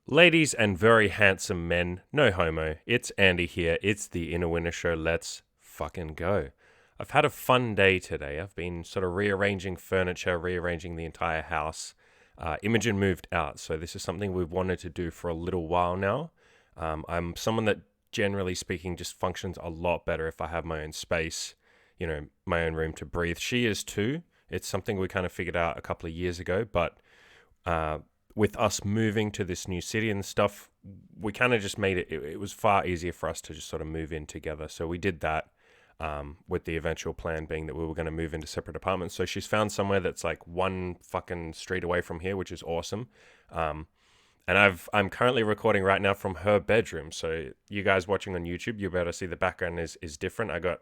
Ladies and very handsome men, no homo, it's Andy here. It's the Inner Winner Show. Let's fucking go. I've had a fun day today. I've been sort of rearranging furniture, rearranging the entire house. Imogen moved out, so this is something we've wanted to do for a little while now. I'm someone that, generally speaking, just functions a lot better if I have my own space, my own room to breathe. She is too. It's something we kind of figured out a couple of years ago, but with us moving to this new city and stuff, we kind of just made it was far easier for us to just sort of move in together. So we did that, with the eventual plan being that we were going to move into separate apartments. So she's found somewhere that's like one fucking street away from here, which is awesome. And I'm currently recording right now from her bedroom. So you guys watching on YouTube, you'll be able to see the background is different. I got,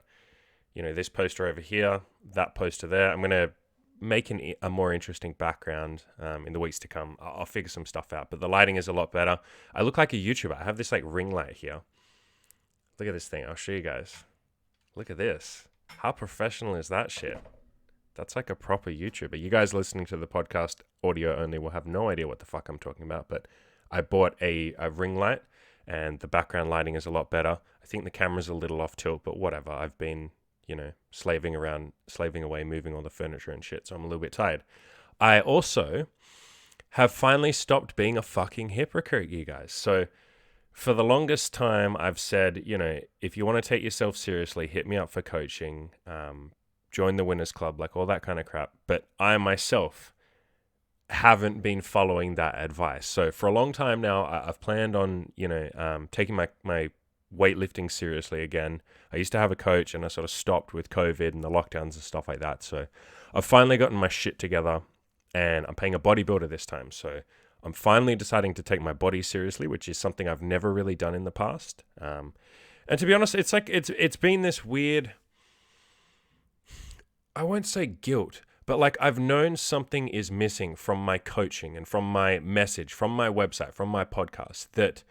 this poster over here, that poster there. I'm going to make a more interesting background in the weeks to come. I'll figure some stuff out, but the lighting is a lot better. I look like a YouTuber. I have this like ring light here. Look at this thing. I'll show you guys. Look at this. How professional is that shit? That's like a proper YouTuber. You guys listening to the podcast audio only will have no idea what the fuck I'm talking about, but I bought a ring light and the background lighting is a lot better. I think the camera's a little off tilt, but whatever. I've been slaving away, moving all the furniture and shit, so I'm a little bit tired. I also have finally stopped being a fucking hypocrite, you guys. So for the longest time, I've said, if you want to take yourself seriously, hit me up for coaching, join the Winners Club, like all that kind of crap. But I myself haven't been following that advice. So for a long time now, I've planned on, taking my weightlifting seriously again. I used to have a coach and I sort of stopped with COVID and the lockdowns and stuff like that. So I've finally gotten my shit together and I'm paying a bodybuilder this time. So I'm finally deciding to take my body seriously, which is something I've never really done in the past. And to be honest, it's like, it's been this weird, I won't say guilt, but like I've known something is missing from my coaching and from my message, from my website, from my podcast, that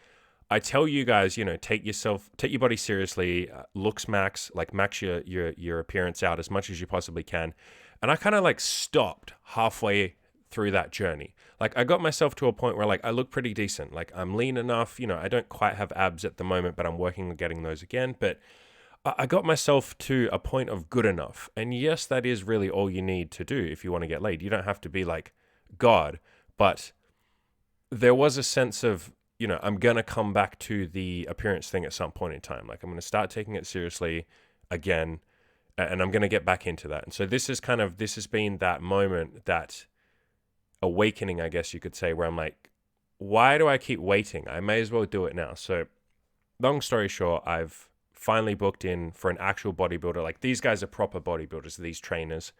I tell you guys, take your body seriously, looks max your appearance out as much as you possibly can. And I kind of like stopped halfway through that journey. Like I got myself to a point where like I look pretty decent. Like I'm lean enough, I don't quite have abs at the moment, but I'm working on getting those again. But I got myself to a point of good enough. And yes, that is really all you need to do if you want to get laid. You don't have to be like God, but there was a sense of, I'm going to come back to the appearance thing at some point in time. Like I'm going to start taking it seriously again, and I'm going to get back into that. And so this has been that moment, that awakening, I guess you could say, where I'm like, why do I keep waiting? I may as well do it now. So long story short, I've finally booked in for an actual bodybuilder. Like these guys are proper bodybuilders, these trainers.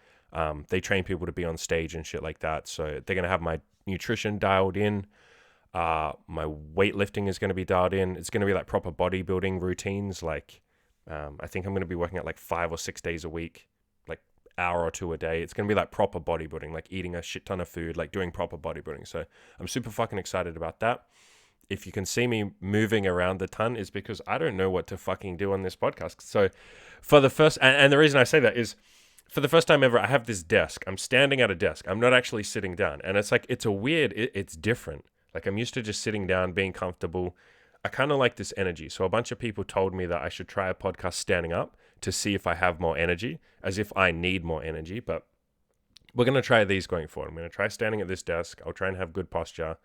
They train people to be on stage and shit like that. So they're going to have my nutrition dialed in. My weightlifting is going to be dialed in. It's going to be like proper bodybuilding routines. Like, I think I'm going to be working at like 5 or 6 days a week, like hour or two a day. It's going to be like proper bodybuilding, like eating a shit ton of food, like doing proper bodybuilding. So I'm super fucking excited about that. If you can see me moving around a ton, is because I don't know what to fucking do on this podcast. So for the first, and the reason I say that is, for the first time ever, I have this desk. I'm standing at a desk. I'm not actually sitting down. And it's like, it's different. Like I'm used to just sitting down, being comfortable. I kind of like this energy. So a bunch of people told me that I should try a podcast standing up to see if I have more energy, as if I need more energy. But we're going to try these going forward. I'm going to try standing at this desk. I'll try and have good posture.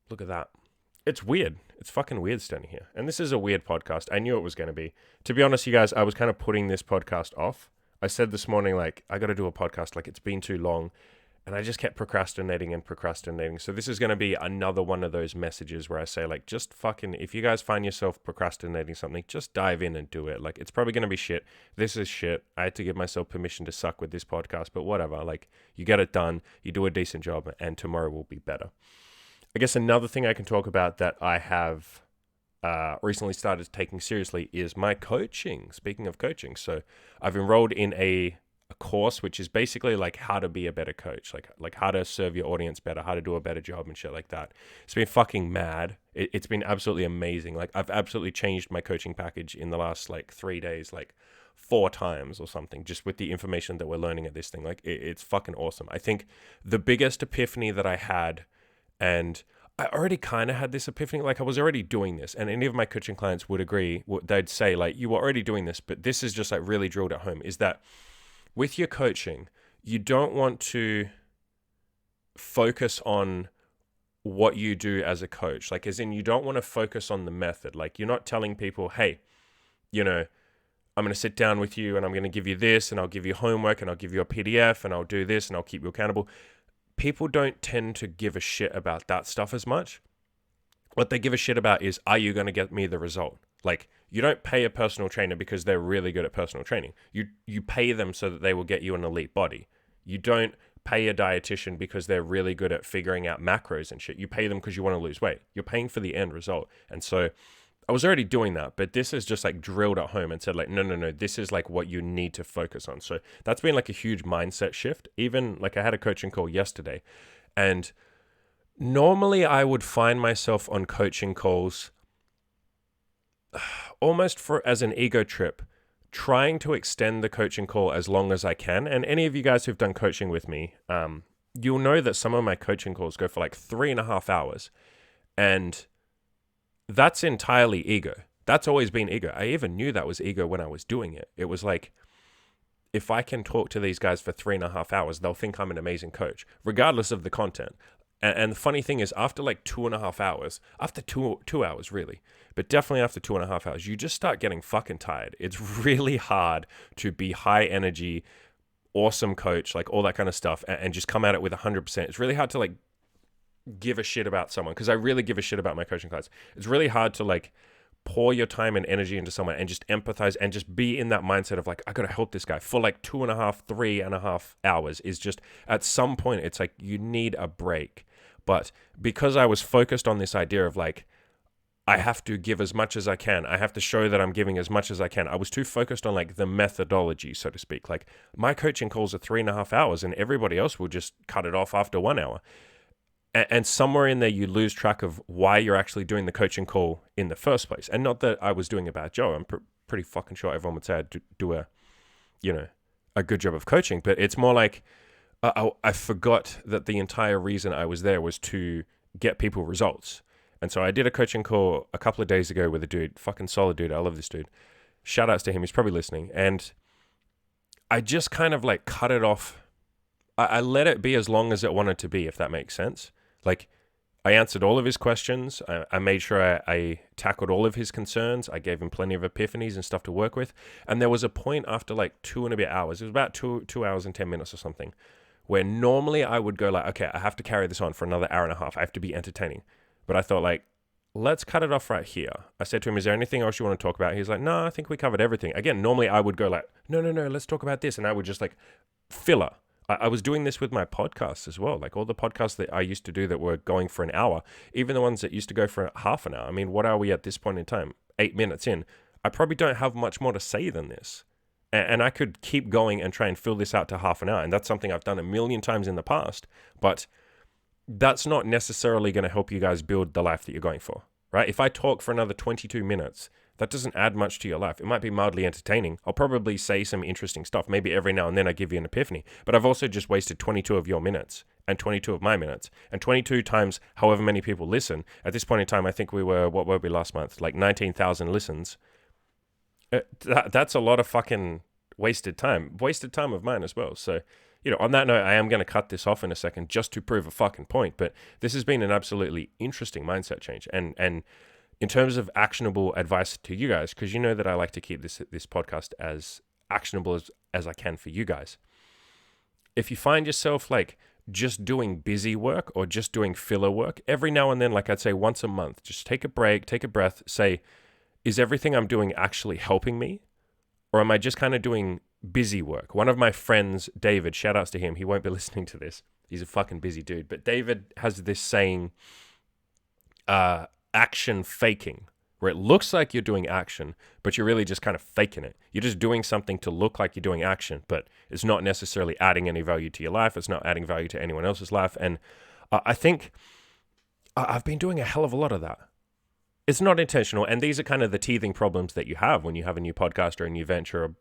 Look at that. It's weird. It's fucking weird standing here. And this is a weird podcast. I knew it was going to be. To be honest, you guys, I was kind of putting this podcast off. I said this morning, like, I got to do a podcast. Like, it's been too long. And I just kept procrastinating. So this is going to be another one of those messages where I say, like, just fucking, if you guys find yourself procrastinating something, just dive in and do it. Like, it's probably going to be shit. This is shit. I had to give myself permission to suck with this podcast, but whatever. Like, you get it done. You do a decent job, and tomorrow will be better. I guess another thing I can talk about that I have recently started taking seriously is my coaching. Speaking of coaching, so I've enrolled in a course which is basically like how to be a better coach, like how to serve your audience better, how to do a better job and shit like that. It's been fucking mad. It's been absolutely amazing. Like I've absolutely changed my coaching package in the last like 3 days, like 4 times or something, just with the information that we're learning at this thing. Like it's fucking awesome. I think the biggest epiphany that I had, and I already kind of had this epiphany. Like, I was already doing this, and any of my coaching clients would agree. They'd say, like, you were already doing this, but this is just like really drilled at home, is that with your coaching, you don't want to focus on what you do as a coach. Like, as in, you don't want to focus on the method. Like, you're not telling people, hey, I'm going to sit down with you and I'm going to give you this, and I'll give you homework, and I'll give you a PDF, and I'll do this, and I'll keep you accountable. People don't tend to give a shit about that stuff as much. What they give a shit about is, are you going to get me the result? Like, you don't pay a personal trainer because they're really good at personal training. You pay them so that they will get you an elite body. You don't pay a dietitian because they're really good at figuring out macros and shit. You pay them because you want to lose weight. You're paying for the end result. And so I was already doing that, but this is just like drilled at home and said like, no, this is like what you need to focus on. So that's been like a huge mindset shift. Even like I had a coaching call yesterday, and normally I would find myself on coaching calls almost as an ego trip, trying to extend the coaching call as long as I can. And any of you guys who've done coaching with me, you'll know that some of my coaching calls go for like 3.5 hours. And that's entirely ego. That's always been ego. I even knew that was ego when I was doing it. It was like, if I can talk to these guys for 3.5 hours, they'll think I'm an amazing coach, regardless of the content. And the funny thing is, after like 2.5 hours, after two hours really, but definitely after 2.5 hours, you just start getting fucking tired. It's really hard to be high energy, awesome coach, like all that kind of stuff, and just come at it with 100%. It's really hard to like give a shit about someone, because I really give a shit about my coaching clients. It's really hard to like pour your time and energy into someone and just empathize and just be in that mindset of like, I gotta help this guy for like 3.5 hours. Is just, at some point it's like you need a break. But because I was focused on this idea of like, I have to give as much as I can, I have to show that I'm giving as much as I can, I was too focused on like the methodology, so to speak. Like, my coaching calls are 3.5 hours and everybody else will just cut it off after 1 hour. And somewhere in there, you lose track of why you're actually doing the coaching call in the first place. And not that I was doing a bad job. I'm pretty fucking sure everyone would say I do a good job of coaching. But it's more like I forgot that the entire reason I was there was to get people results. And so I did a coaching call a couple of days ago with a dude, fucking solid dude. I love this dude. Shout outs to him. He's probably listening. And I just kind of like cut it off. I let it be as long as it wanted to be, if that makes sense. Like, I answered all of his questions. I made sure I tackled all of his concerns. I gave him plenty of epiphanies and stuff to work with. And there was a point after like 2 and a bit hours, it was about 2 hours and 10 minutes or something, where normally I would go like, okay, I have to carry this on for another hour and a half. I have to be entertaining. But I thought like, let's cut it off right here. I said to him, is there anything else you want to talk about? He's like, no, I think we covered everything. Again, normally I would go like, no, let's talk about this. And I would just like filler. I was doing this with my podcasts as well. Like all the podcasts that I used to do that were going for an hour, even the ones that used to go for half an hour. I mean, what are we at this point in time? 8 minutes in. I probably don't have much more to say than this. And I could keep going and try and fill this out to half an hour. And that's something I've done a million times in the past. But that's not necessarily going to help you guys build the life that you're going for, right? If I talk for another 22 minutes, that doesn't add much to your life. It might be mildly entertaining. I'll probably say some interesting stuff. Maybe every now and then I give you an epiphany. But I've also just wasted 22 of your minutes and 22 of my minutes. And 22 times however many people listen. At this point in time, I think we were, what were we last month? Like 19,000 listens. That's a lot of fucking wasted time. Wasted time of mine as well. So, on that note, I am going to cut this off in a second just to prove a fucking point. But this has been an absolutely interesting mindset change. And in terms of actionable advice to you guys, because you know that I like to keep this podcast as actionable as I can for you guys. If you find yourself like just doing busy work or just doing filler work, every now and then, like I'd say once a month, just take a break, take a breath, say, is everything I'm doing actually helping me? Or am I just kind of doing busy work? One of my friends, David, shout outs to him. He won't be listening to this. He's a fucking busy dude. But David has this saying, action faking, where it looks like you're doing action, but you're really just kind of faking it. You're just doing something to look like you're doing action, but it's not necessarily adding any value to your life. It's not adding value to anyone else's life. And I think I've been doing a hell of a lot of that. It's not intentional. And these are kind of the teething problems that you have when you have a new podcast or a new venture, or,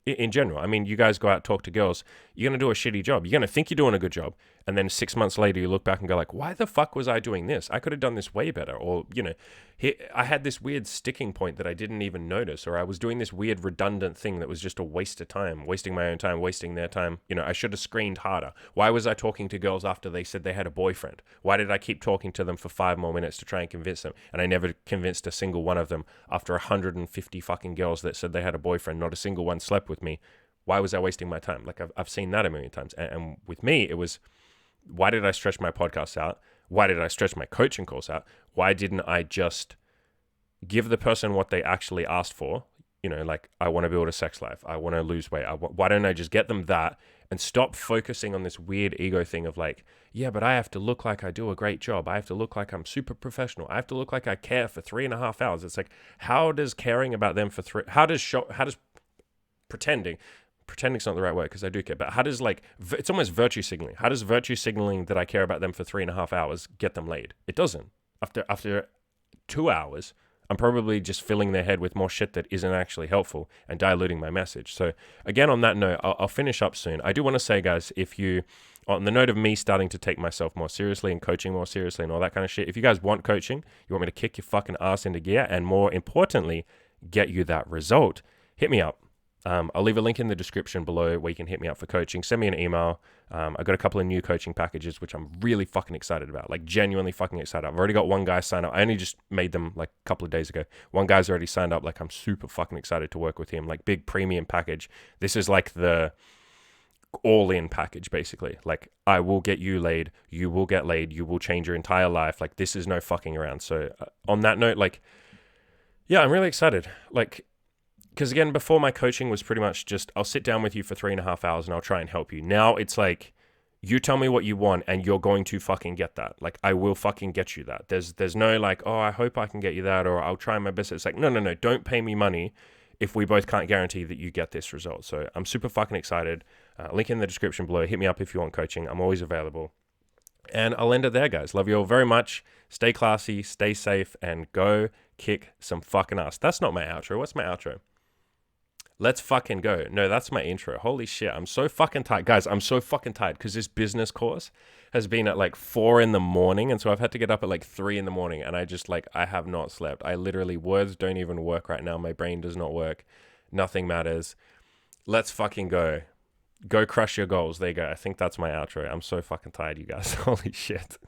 in general. I mean, you guys go out, talk to girls, you're going to do a shitty job. You're going to think you're doing a good job. And then 6 months later, you look back and go like, why the fuck was I doing this? I could have done this way better. Or, I had this weird sticking point that I didn't even notice, or I was doing this weird redundant thing that was just a waste of time, wasting my own time, wasting their time. I should have screened harder. Why was I talking to girls after they said they had a boyfriend? Why did I keep talking to them for 5 more minutes to try and convince them? And I never convinced a single one of them after 150 fucking girls that said they had a boyfriend. Not a single one slept with me. Why was I wasting my time? Like I've seen that a million times. And with me, it was, why did I stretch my podcast out? Why did I stretch my coaching course out? Why didn't I just give the person what they actually asked for? Like, I want to build a sex life. I want to lose weight. Why don't I just get them that and stop focusing on this weird ego thing of like, yeah, but I have to look like I do a great job. I have to look like I'm super professional. I have to look like I care for 3.5 hours. It's like, how does caring about them for how does pretending's not the right word because I do care, but how does it's almost virtue signaling. How does virtue signaling that I care about them for 3.5 hours get them laid? It doesn't. After 2 hours, I'm probably just filling their head with more shit that isn't actually helpful and diluting my message. So again, on that note, I'll finish up soon. I do want to say, guys, if you, on the note of me starting to take myself more seriously and coaching more seriously and all that kind of shit, if you guys want coaching, you want me to kick your fucking ass into gear and more importantly, get you that result, hit me up. I'll leave a link in the description below where you can hit me up for coaching. Send me an email. I've got a couple of new coaching packages, which I'm really fucking excited about, like genuinely fucking excited. I've already got one guy signed up. I only just made them like a couple of days ago. One guy's already signed up. Like I'm super fucking excited to work with him. Like big premium package. This is like the all-in package, basically. Like I will get you laid. You will get laid. You will change your entire life. Like this is no fucking around. So on that note, yeah, I'm really excited. Because again, before my coaching was pretty much just, I'll sit down with you for 3.5 hours and I'll try and help you. Now it's like, you tell me what you want and you're going to fucking get that. Like, I will fucking get you that. There's no like, oh, I hope I can get you that, or I'll try my best. It's like, no, don't pay me money if we both can't guarantee that you get this result. So I'm super fucking excited. Link in the description below. Hit me up if you want coaching. I'm always available. And I'll end it there, guys. Love you all very much. Stay classy, stay safe, and go kick some fucking ass. That's not my outro. What's my outro? Let's fucking go. No, that's my intro. Holy shit. I'm so fucking tired. Guys, I'm so fucking tired because this business course has been at 4 in the morning. And so I've had to get up at 3 in the morning. And I just I have not slept. I literally, words don't even work right now. My brain does not work. Nothing matters. Let's fucking go. Go crush your goals. There you go. I think that's my outro. I'm so fucking tired, you guys. Holy shit.